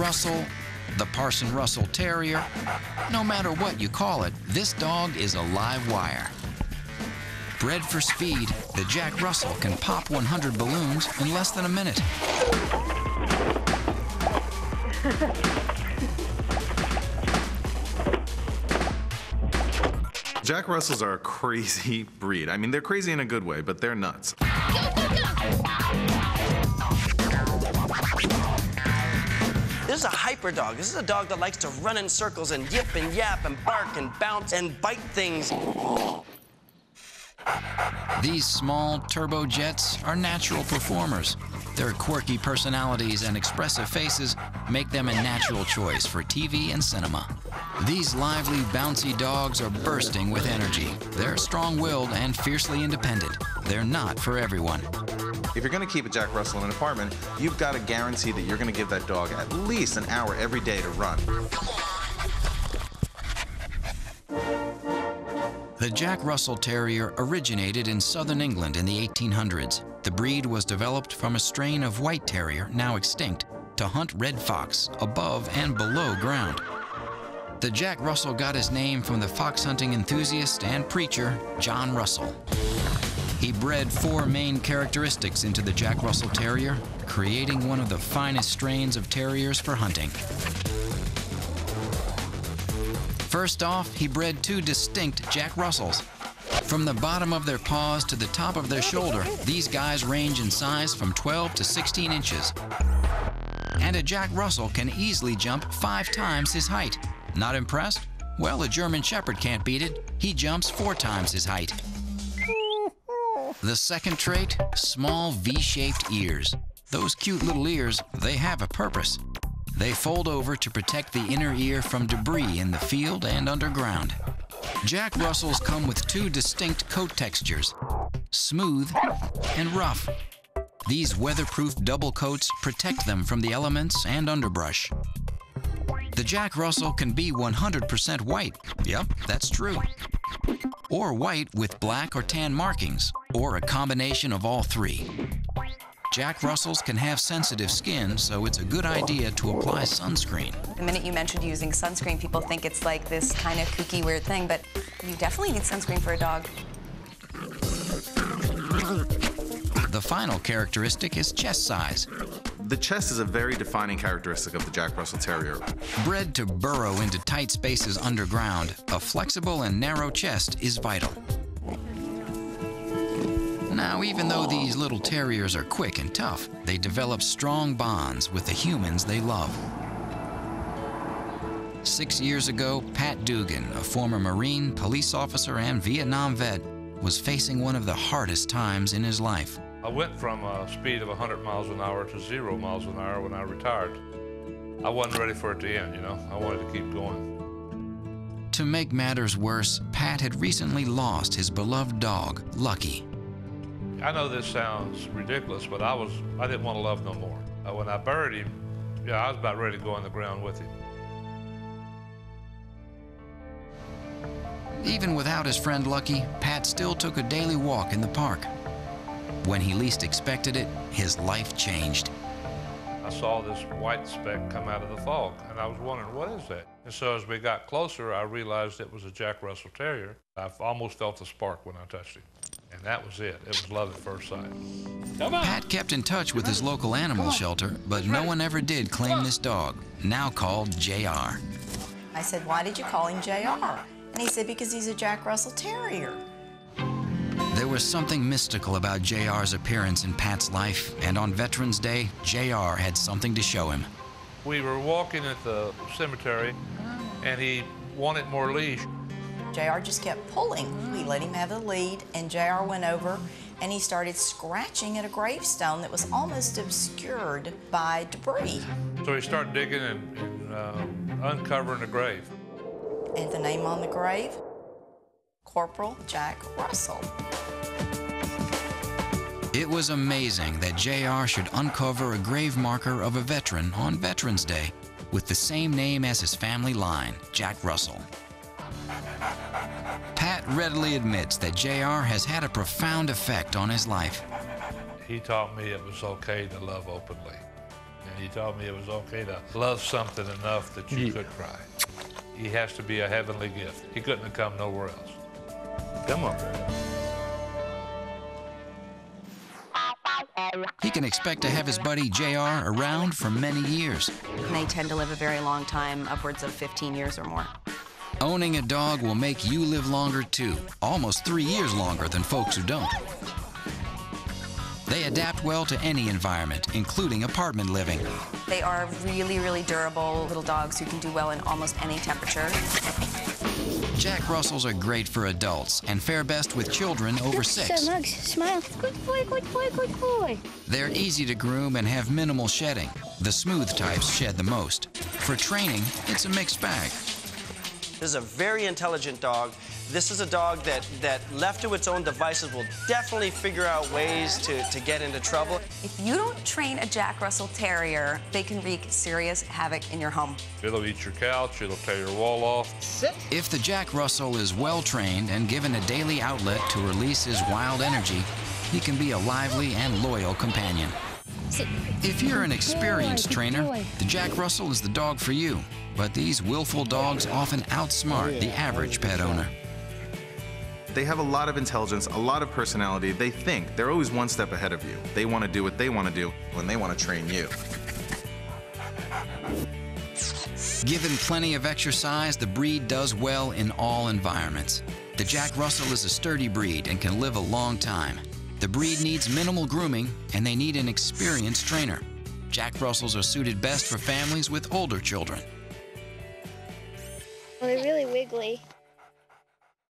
Russell, the Parson Russell Terrier, no matter what you call it, this dog is a live wire. Bred for speed, the Jack Russell can pop 100 balloons in less than a minute. Jack Russells are a crazy breed. I mean, they're crazy in a good way, but they're nuts. This is a hyper dog. This is a dog that likes to run in circles and yip and yap and bark and bounce and bite things. These small turbojets are natural performers. Their quirky personalities and expressive faces make them a natural choice for TV and cinema. These lively, bouncy dogs are bursting with energy. They're strong-willed and fiercely independent. They're not for everyone. If you're going to keep a Jack Russell in an apartment, you've got to guarantee that you're going to give that dog at least an hour every day to run. The Jack Russell Terrier originated in southern England in the 1800s. The breed was developed from a strain of white terrier, now extinct, to hunt red fox above and below ground. The Jack Russell got his name from the fox hunting enthusiast and preacher, John Russell. He bred 4 main characteristics into the Jack Russell Terrier, creating one of the finest strains of terriers for hunting. First off, he bred 2 distinct Jack Russells. From the bottom of their paws to the top of their shoulder, these guys range in size from 12 to 16 inches. And a Jack Russell can easily jump 5 times his height. Not impressed? Well, a German Shepherd can't beat it. He jumps 4 times his height. The second trait, small V-shaped ears. Those cute little ears, they have a purpose. They fold over to protect the inner ear from debris in the field and underground. Jack Russells come with 2 distinct coat textures, smooth and rough. These weatherproof double coats protect them from the elements and underbrush. The Jack Russell can be 100% white. Yep, that's true. Or white with black or tan markings, or a combination of all 3. Jack Russells can have sensitive skin, so it's a good idea to apply sunscreen. The minute you mentioned using sunscreen, people think it's like this kind of kooky, weird thing, but you definitely need sunscreen for a dog. The final characteristic is chest size. The chest is a very defining characteristic of the Jack Russell Terrier. Bred to burrow into tight spaces underground, a flexible and narrow chest is vital. Now, even though these little terriers are quick and tough, they develop strong bonds with the humans they love. 6 years ago, Pat Dugan, a former Marine, police officer, and Vietnam vet, was facing one of the hardest times in his life. I went from a speed of 100 miles an hour to 0 miles an hour when I retired. I wasn't ready for it to end, you know. I wanted to keep going. To make matters worse, Pat had recently lost his beloved dog, Lucky. I know this sounds ridiculous, but I didn't want to love no more. When I buried him, yeah, I was about ready to go in the ground with him. Even without his friend Lucky, Pat still took a daily walk in the park. When he least expected it, his life changed. I saw this white speck come out of the fog, and I was wondering, what is that? And so as we got closer, I realized it was a Jack Russell Terrier. I almost felt the spark when I touched him. And that was it. It was love at first sight. Pat kept in touch with his local animal shelter, but no one ever did claim this dog, now called JR. I said, why did you call him JR? And he said, because he's a Jack Russell Terrier. There was something mystical about JR's appearance in Pat's life, and on Veterans Day, JR had something to show him. We were walking at the cemetery, and he wanted more leash. JR just kept pulling. We let him have the lead, and JR went over, and he started scratching at a gravestone that was almost obscured by debris. So he started digging and uncovering the grave. And the name on the grave, Corporal Jack Russell. It was amazing that JR should uncover a grave marker of a veteran on Veterans Day with the same name as his family line, Jack Russell. Pat readily admits that JR has had a profound effect on his life. He taught me it was okay to love openly. And he told me it was okay to love something enough that you could cry. He has to be a heavenly gift. He couldn't have come nowhere else. Come on. He can expect to have his buddy JR around for many years. They tend to live a very long time, upwards of 15 years or more. Owning a dog will make you live longer too, almost 3 years longer than folks who don't. They adapt well to any environment, including apartment living. They are really, really durable little dogs who can do well in almost any temperature. Jack Russells are great for adults and fare best with children over 6. So, Mugs, smile. Good boy, good boy, good boy. They're easy to groom and have minimal shedding. The smooth types shed the most. For training, it's a mixed bag. This is a very intelligent dog. This is a dog that left to its own devices will definitely figure out ways to get into trouble. If you don't train a Jack Russell Terrier, they can wreak serious havoc in your home. It'll eat your couch, it'll tear your wall off. If the Jack Russell is well trained and given a daily outlet to release his wild energy, he can be a lively and loyal companion. Sit. If you're an experienced Good trainer, boy. the Jack Russell is the dog for you. But these willful dogs often outsmart the average pet owner. They have a lot of intelligence, a lot of personality. They think. They're always one step ahead of you. They want to do what they want to do when they want to train you. Given plenty of exercise, the breed does well in all environments. The Jack Russell is a sturdy breed and can live a long time. The breed needs minimal grooming, and they need an experienced trainer. Jack Russells are suited best for families with older children. They're really wiggly.